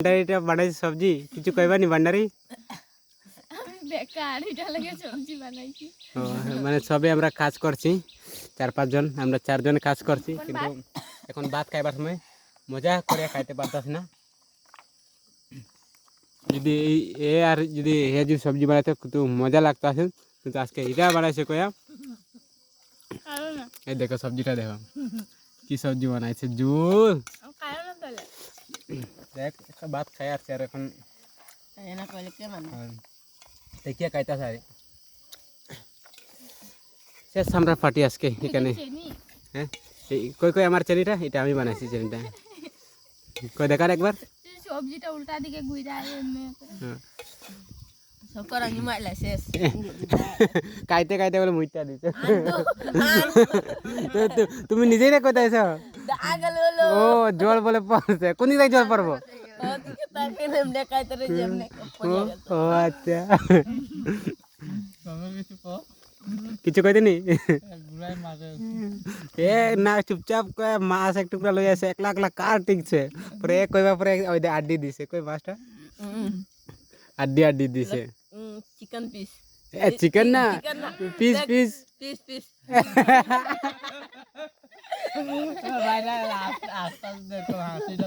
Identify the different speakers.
Speaker 1: ভান্ডারিটা বানাইছি সবজি কিছু কইবানি ভান্ডারি
Speaker 2: আমি বেকার এটা লাগে সবজি বানাইছি।
Speaker 1: ও, মানে সবে আমরা কাজ করছি 4-5 জন আমরা 4 জন কাজ করছি কিন্তু এখন ভাত খাইবার সময় মজা করে খাইতে পারতাছি না যদি এ আর যদি হে যদি সবজি বানাইতে কিন্তু মজা লাগতো আছে কিন্তু আজকে এটা বানাইছে কয়া
Speaker 2: কারণ না
Speaker 1: এই দেখো সবজিটা দেখো কি সবজি বানাইছে জুল
Speaker 2: কারণ না তাহলে
Speaker 1: দেখ একটা ভাত খাই আসছে আর এখন
Speaker 3: এনা কইলে কে মানে
Speaker 1: দেখিয়া খাইতাছে আর শেষ আমরা পার্টি আজকে এখানে
Speaker 2: চিনি
Speaker 1: হ্যাঁ এই কই কই আমার চেনিটা এটা আমি বানাইছি চেনিটা কই দেখার একবার
Speaker 2: সবজিটা উল্টা দিকে ঘুরে
Speaker 1: হ্যাঁ
Speaker 3: সকর আমি মাইলা শেষ
Speaker 1: খাইতে খাইতে বলে মুইটা দিছে তুমি নিজেই না কোথায় আছো
Speaker 3: আগল হলো
Speaker 1: ও জল বলে পড়ছে কোন দিকে জল পড়বো
Speaker 3: ওদিকে তাকে নেমনে কাইতরে যেমনে
Speaker 1: ও আচ্ছা কিছু কইতেনি এ না চুপচাপ কয়ে মাছ এক টুকরা লই আছে একলা একলা কার টিকছে পরে কইবা পরে ওই দে আড্ডি দিছে কই মাছটা আড্ডি দিছে
Speaker 3: চিকেন পিস
Speaker 1: এ চিকেন না পিস পিস
Speaker 3: পিস পিস
Speaker 4: বাইরে আস্তে আস্তে দেখো হাসিটা